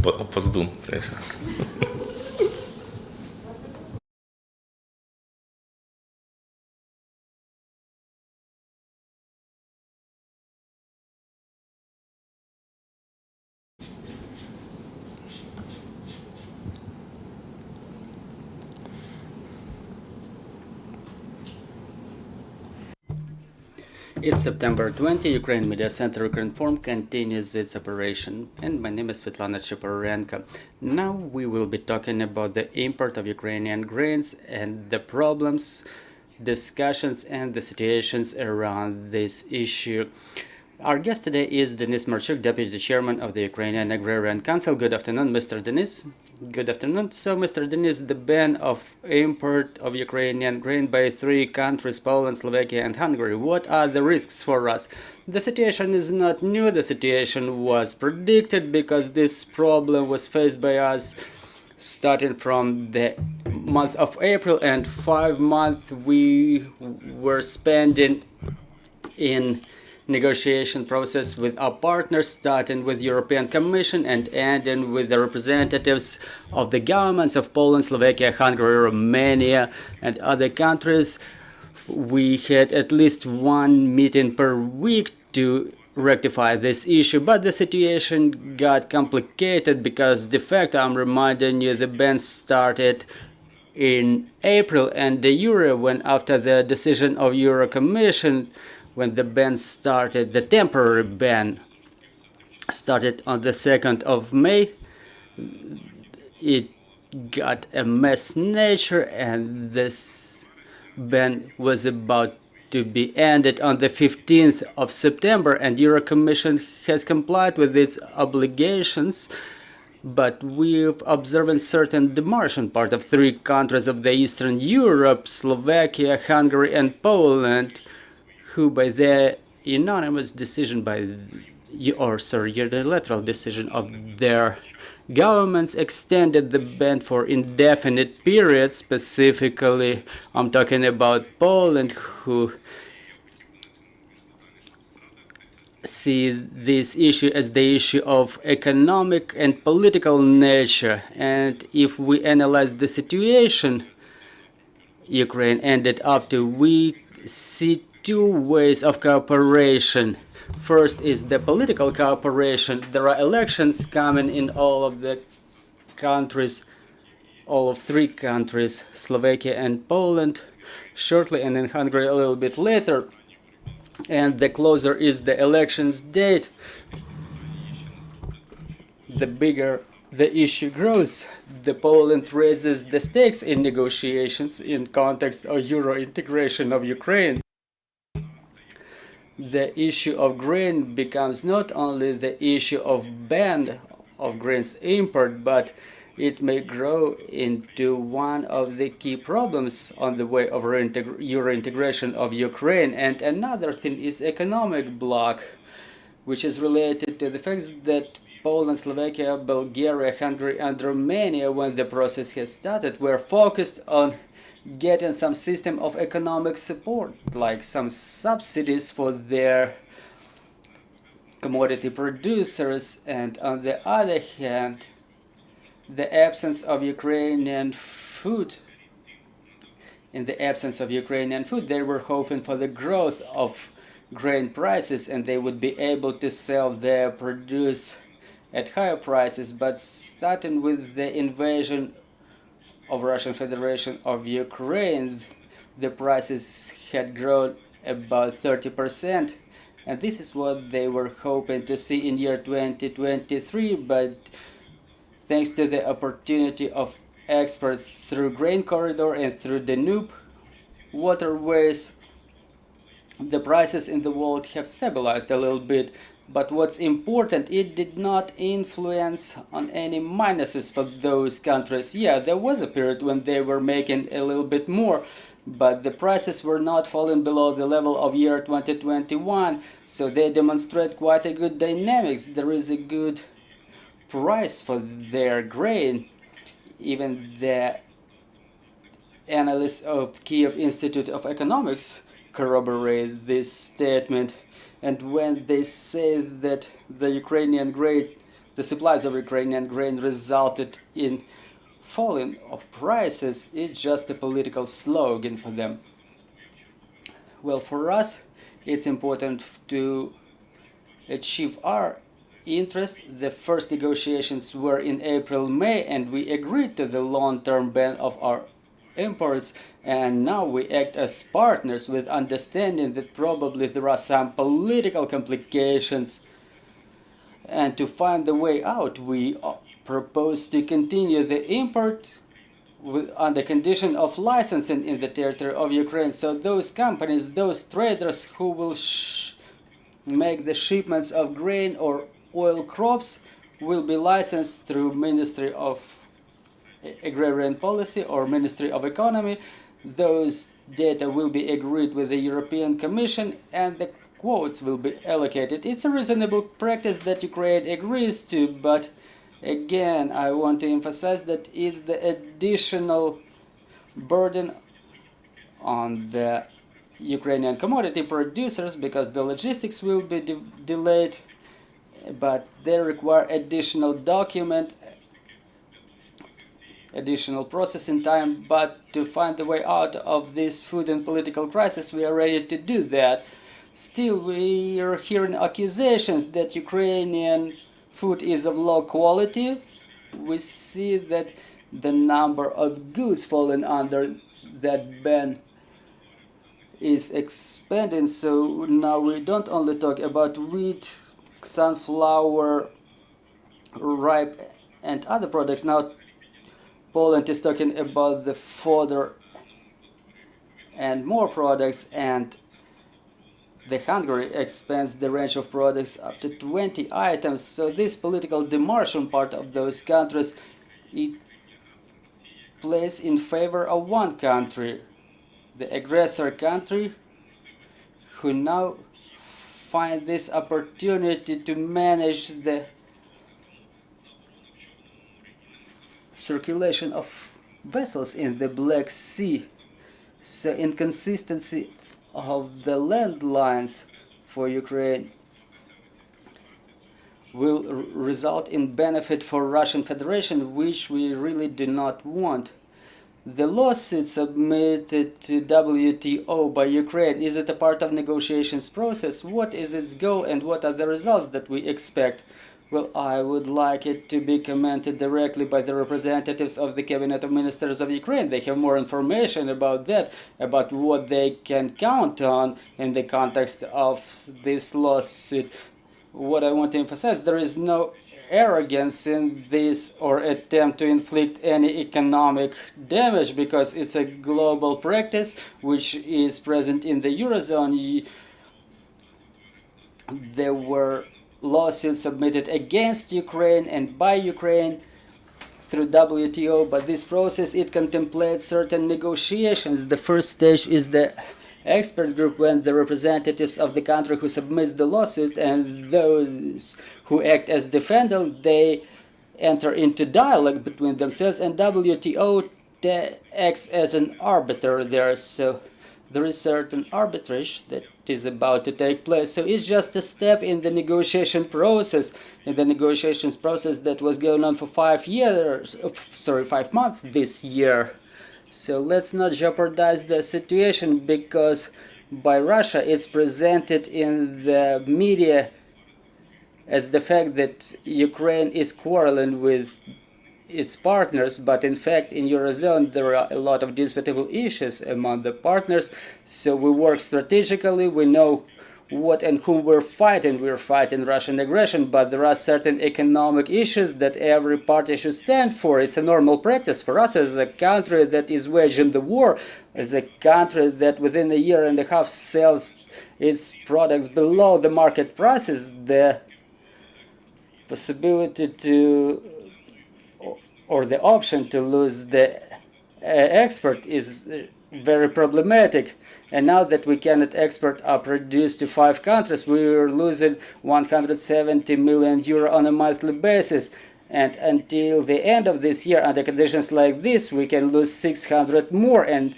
Опоздун. It's September 20, Ukraine Media Center Ukraine Forum continues its operation, and my name is Svetlana Cheparenko. Now we will be talking about the import of Ukrainian grains and the problems, discussions, and the situations around this issue. Our guest today is Denis Marchuk, Deputy Chairman of the Ukrainian Agrarian Council. Good afternoon, Mr. Denis. Good afternoon. So, Mr. Denis, the ban of import of Ukrainian grain by 3 countries, Poland, Slovakia and Hungary, what are the risks for us? The situation is not new. The situation was predicted because this problem was faced by us starting from the month of April, and 5 months we were spending in negotiation process with our partners, starting with European Commission and ending with the representatives of the governments of Poland, Slovakia, Hungary, Romania, and other countries. We had at least 1 meeting per week to rectify this issue, but the situation got complicated because de facto, I'm reminding you, the ban started in April, and the Euro, when after the decision of Euro Commission, when the ban started, the temporary ban started on the 2nd of May, it got a mass nature, and this ban was about to be ended on the 15th of September, and Euro Commission has complied with its obligations. But we're observing certain demarche on part of 3 countries of the Eastern Europe, Slovakia, Hungary, and Poland, who by their unanimous decision unilateral decision of their governments extended the ban for indefinite periods. Specifically, I'm talking about Poland, who see this issue as the issue of economic and political nature. And if we analyze the situation Ukraine ended up to, we see 2 ways of cooperation. First is the political cooperation. There are elections coming in all of the countries, all of 3 countries, Slovakia and Poland, shortly, and in Hungary a little bit later. And the closer is the elections date, the bigger the issue grows. The Poland raises the stakes in negotiations in context of Euro integration of Ukraine. The issue of grain becomes not only the issue of ban of grains import, but it may grow into one of the key problems on the way of Euro integration of Ukraine. And another thing is economic bloc, which is related to the fact that Poland, Slovakia, Bulgaria, Hungary, and Romania, when the process has started, were focused on getting some system of economic support, like some subsidies for their commodity producers. And on the other hand, the absence of Ukrainian food. In the absence of Ukrainian food, they were hoping for the growth of grain prices, and they would be able to sell their produce at higher prices. But starting with the invasion of Russian Federation of Ukraine, the prices had grown about 30%, and this is what they were hoping to see in year 2023. But thanks to the opportunity of export through grain corridor and through the Danube waterways, the prices in the world have stabilized a little bit. But what's important, it did not influence on any minuses for those countries. Yeah, there was a period when they were making a little bit more, but the prices were not falling below the level of year 2021, so they demonstrate quite a good dynamics. There is a good price for their grain. Even the analysts of Kyiv Institute of Economics corroborate this statement. And when they say that the the supplies of Ukrainian grain resulted in falling of prices is just a political slogan for them. Well, for us, it's important to achieve our interest. The first negotiations were in April-May, and we agreed to the long-term ban of our imports, and now we act as partners with understanding that probably there are some political complications, and to find the way out we propose to continue the import on the condition of licensing in the territory of Ukraine. So those companies, those traders who will make the shipments of grain or oil crops will be licensed through Ministry of Agrarian Policy or Ministry of Economy. Those data will be agreed with the European Commission and the quotas will be allocated. It's a reasonable practice that Ukraine agrees to, but again, I want to emphasize that is the additional burden on the Ukrainian commodity producers because the logistics will be delayed, but they require additional document, additional processing time. But to find the way out of this food and political crisis, we are ready to do that. Still, we are hearing accusations that Ukrainian food is of low quality. We see that the number of goods falling under that ban is expanding. So now we don't only talk about wheat, sunflower, ripe and other products. Now Poland is talking about the fodder and more products, and the Hungary expands the range of products up to 20 items. So this political demarche on part of those countries, it plays in favor of one country, the aggressor country, who now find this opportunity to manage the circulation of vessels in the Black Sea. So inconsistency of the land lines for Ukraine will result in benefit for Russian Federation, which we really do not want. The lawsuit submitted to WTO by Ukraine, is it a part of negotiations process? What is its goal and what are the results that we expect? Well, I would like it to be commented directly by the representatives of the Cabinet of Ministers of Ukraine. They have more information about that, about what they can count on in the context of this lawsuit. What I want to emphasize, there is no arrogance in this or attempt to inflict any economic damage, because it's a global practice which is present in the Eurozone. There were lawsuits submitted against Ukraine and by Ukraine through WTO, but this process, it contemplates certain negotiations. The first stage is the expert group, when the representatives of the country who submits the lawsuit and those who act as defendant, they enter into dialogue between themselves, and WTO acts as an arbiter there. So there is certain arbitrage that is about to take place. So it's just a step in the negotiation process, that was going on for 5 months this year. So let's not jeopardize the situation, because by Russia it's presented in the media as the fact that Ukraine is quarreling with its partners, but in fact in Eurozone there are a lot of disputable issues among the partners. So we work strategically, we know what and whom we're fighting. We're fighting Russian aggression, but there are certain economic issues that every party should stand for. It's a normal practice for us as a country that is waging the war, as a country that within a year and a half sells its products below the market prices. The possibility to, or the option to lose the export is very problematic. And now that we cannot export our produce to 5 countries, we are losing 170 million euro on a monthly basis. And until the end of this year, under conditions like this, we can lose 600 more. And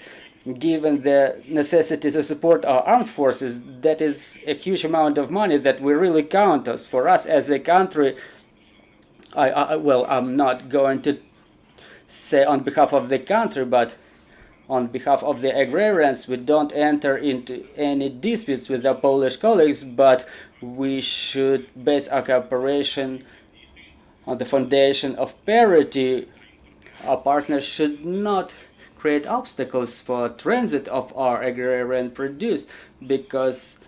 given the necessity to support our armed forces, that is a huge amount of money that we really count us. For us as a country, Well, I'm not going to say on behalf of the country, but on behalf of the agrarians, we don't enter into any disputes with our Polish colleagues, but we should base our cooperation on the foundation of parity. Our partners should not create obstacles for transit of our agrarian produce, because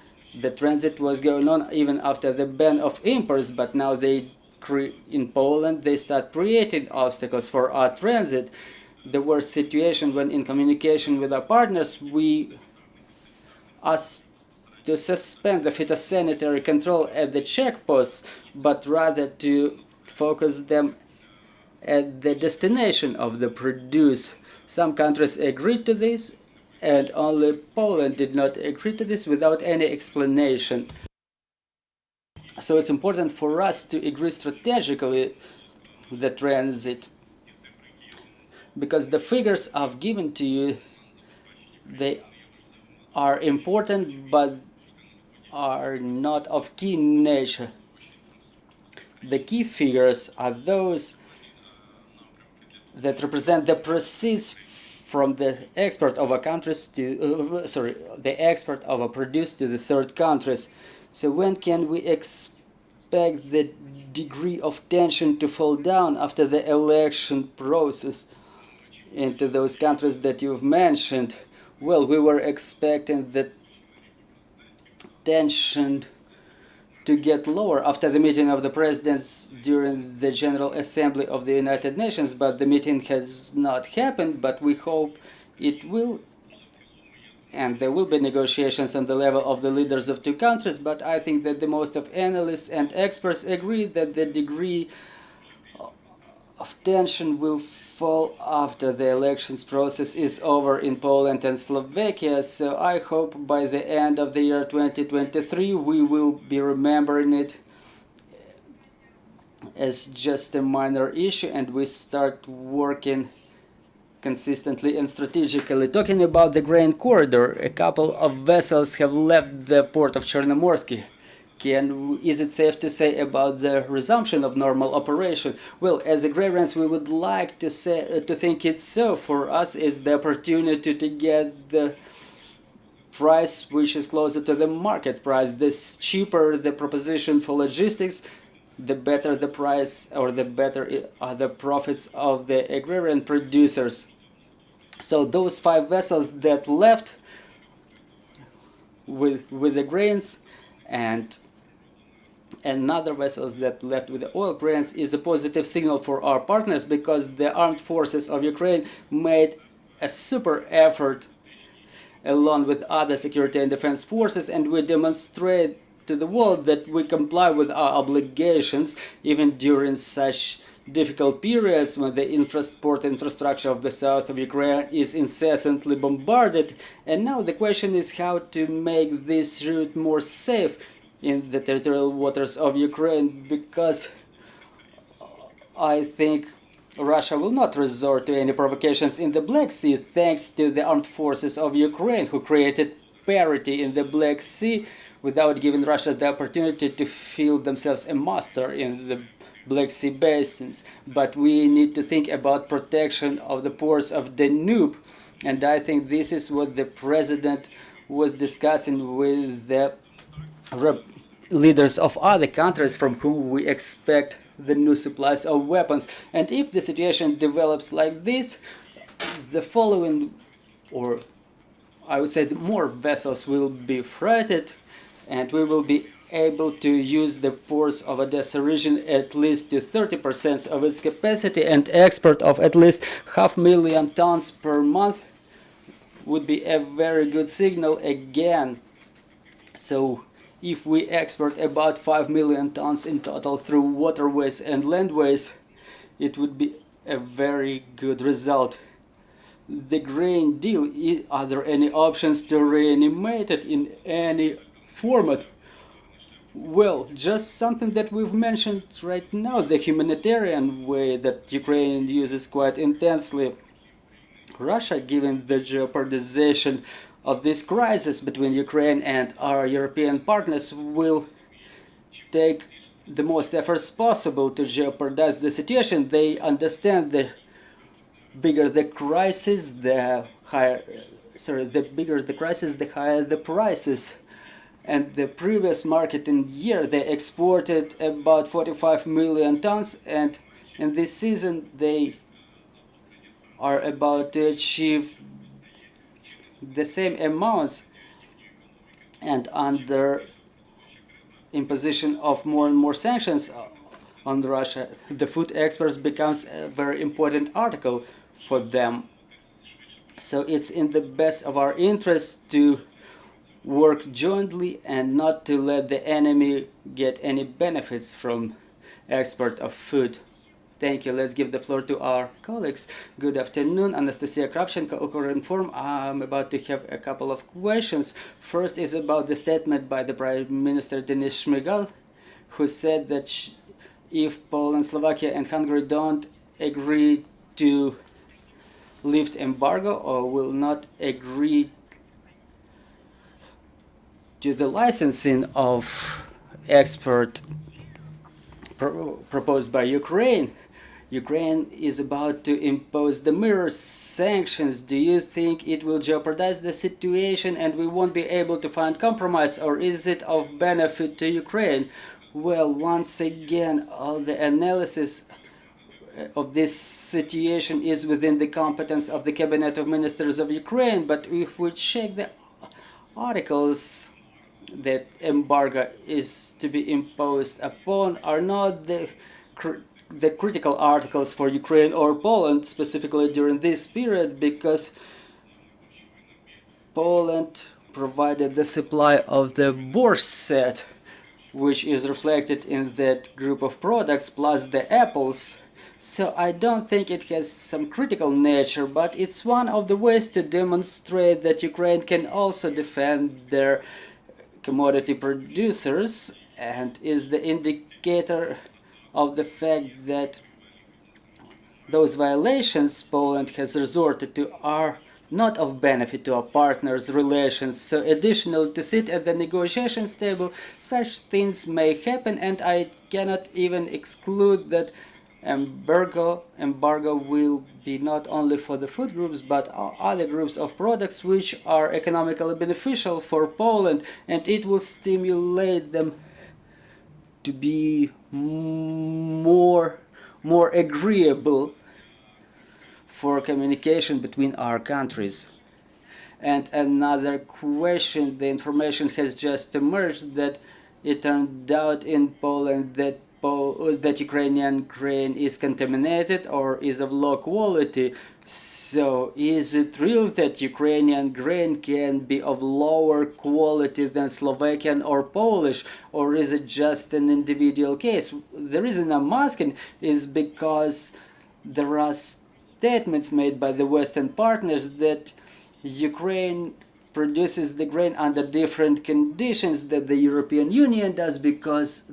the transit was going on even after the ban of imports, but now in Poland they start creating obstacles for our transit. There were situations when in communication with our partners we asked to suspend the phytosanitary control at the checkposts, but rather to focus them at the destination of the produce. Some countries agreed to this, and only Poland did not agree to this without any explanation. So it's important for us to agree strategically the transit, because the figures I've given to you, they are important but are not of key nature. The key figures are those that represent the proceeds from the export of a countries to the export of a produce to the third countries. So when can we expect the degree of tension to fall down after the election process into those countries that you've mentioned? Well, we were expecting the tension to get lower after the meeting of the presidents during the General Assembly of the United Nations, but the meeting has not happened, but we hope it will, and there will be negotiations on the level of the leaders of two countries, but I think that the most of analysts and experts agree that the degree of tension will fall after the elections process is over in Poland and Slovakia. So I hope by the end of the year 2023 we will be remembering it as just a minor issue, and we start working consistently and strategically. Talking about the grain corridor, a couple of vessels have left the port of Chernomorsk. Is it safe to say about the resumption of normal operation? Well, as agrarians, we would like to think it's so. For us, it's the opportunity to get the price which is closer to the market price. The cheaper the proposition for logistics, the better the price, or the better are the profits of the agrarian producers. So those 5 vessels that left with the grains, and another vessels that left with the oil grains, is a positive signal for our partners, because the armed forces of Ukraine made a super effort along with other security and defense forces, and we demonstrate to the world that we comply with our obligations even during such difficult periods when the port infrastructure of the south of Ukraine is incessantly bombarded. And now the question is how to make this route more safe in the territorial waters of Ukraine, because I think Russia will not resort to any provocations in the Black Sea, thanks to the armed forces of Ukraine, who created parity in the Black Sea without giving Russia the opportunity to feel themselves a master in the Black Sea basins. But we need to think about protection of the ports of Danube, and I think this is what the president was discussing with the leaders of other countries from whom we expect the new supplies of weapons. And if the situation develops like this, the following, or I would say more vessels will be freighted, and we will be able to use the ports of Odessa region at least to 30% of its capacity, and export of at least 500,000 tons per month would be a very good signal again. So if we export about 5 million tons in total through waterways and landways, it would be a very good result. The grain deal, are there any options to reanimate it in any format? Well, just something that we've mentioned right now, the humanitarian way that Ukraine uses quite intensely. Russia, given the jeopardization of this crisis between Ukraine and our European partners, will take the most efforts possible to jeopardize the situation. They understand the bigger the crisis, the higher, the bigger the crisis, the higher the prices. And the previous marketing year, they exported about 45 million tons, and in this season, they are about to achieve the same amounts. And under imposition of more and more sanctions on Russia, the food exports becomes a very important article for them. So it's in the best of our interest to work jointly and not to let the enemy get any benefits from export of food. Thank you. Let's give the floor to our colleagues. Good afternoon. Anastasia Kravchenko, Agrarian Forum. I'm about to have a couple of questions. First is about the statement by the Prime Minister Denis Shmyhal, who said that if Poland, Slovakia and Hungary don't agree to lift embargo or will not agree to the licensing of export proposed by Ukraine, Ukraine is about to impose the mirror sanctions. Do you think it will jeopardize the situation and we won't be able to find compromise, or is it of benefit to Ukraine? Well, once again, all the analysis of this situation is within the competence of the Cabinet of Ministers of Ukraine, but if we check the articles that embargo is to be imposed upon are not the critical articles for Ukraine or Poland specifically during this period, because Poland provided the supply of the borscht set, which is reflected in that group of products, plus the apples. So I don't think it has some critical nature, but it's one of the ways to demonstrate that Ukraine can also defend their commodity producers, and is the indicator of the fact that those violations Poland has resorted to are not of benefit to our partners' relations. So additionally, to sit at the negotiations table, such things may happen, and I cannot even exclude that embargo will be not only for the food groups but other groups of products which are economically beneficial for Poland, and it will stimulate them to be more agreeable for communication between our countries. And another question, the information has just emerged that it turned out in Poland that Ukrainian grain is contaminated or is of low quality. So is it real that Ukrainian grain can be of lower quality than Slovakian or Polish, or is it just an individual case? The reason I'm asking is because there are statements made by the Western partners that Ukraine produces the grain under different conditions that the European Union does because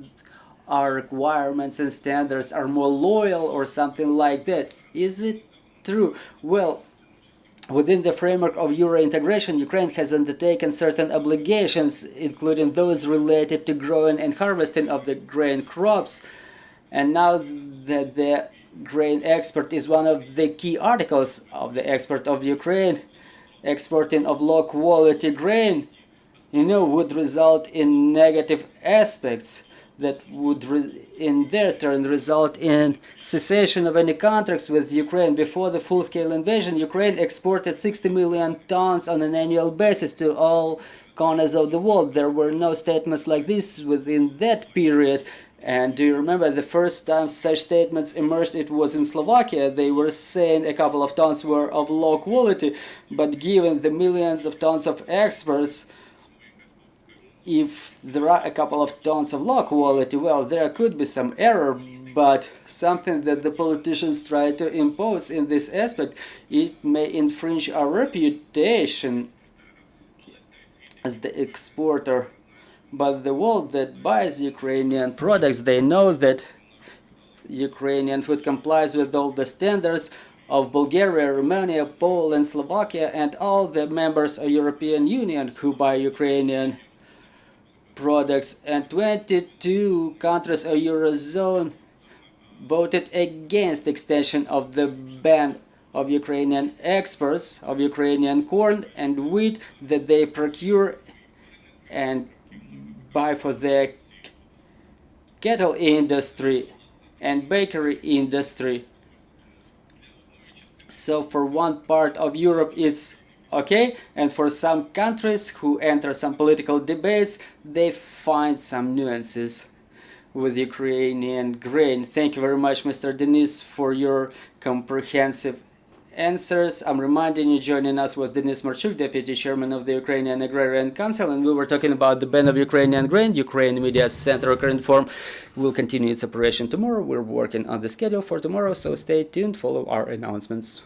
our requirements and standards are more loyal or something like that. Is it true? Well, within the framework of Euro integration, Ukraine has undertaken certain obligations, including those related to growing and harvesting of the grain crops. And now that the grain export is one of the key articles of the export of Ukraine, exporting of low quality grain, would result in negative aspects that would in their turn result in cessation of any contracts with Ukraine. Before the full-scale invasion, Ukraine exported 60 million tons on an annual basis to all corners of the world. There were no statements like this within that period. And do you remember the first time such statements emerged? It was in Slovakia. They were saying a couple of tons were of low quality, but given the millions of tons of exports, if there are a couple of tons of low quality, well, there could be some error, but something that the politicians try to impose in this aspect, it may infringe our reputation as the exporter. But the world that buys Ukrainian products, they know that Ukrainian food complies with all the standards of Bulgaria, Romania, Poland, Slovakia, and all the members of European Union who buy Ukrainian products, and 22 countries of Eurozone voted against extension of the ban of Ukrainian exports of Ukrainian corn and wheat that they procure and buy for the cattle industry and bakery industry. So for one part of Europe it's okay, and for some countries who enter some political debates, they find some nuances with Ukrainian grain. Thank you very much, Mr. Denis, for your comprehensive answers. I'm reminding you, joining us was Denis Marchuk, Deputy Chairman of the Ukrainian Agrarian Council, and we were talking about the ban of Ukrainian grain. Ukraine Media Center Current Form will continue its operation tomorrow. We're working on the schedule for tomorrow, so stay tuned, follow our announcements.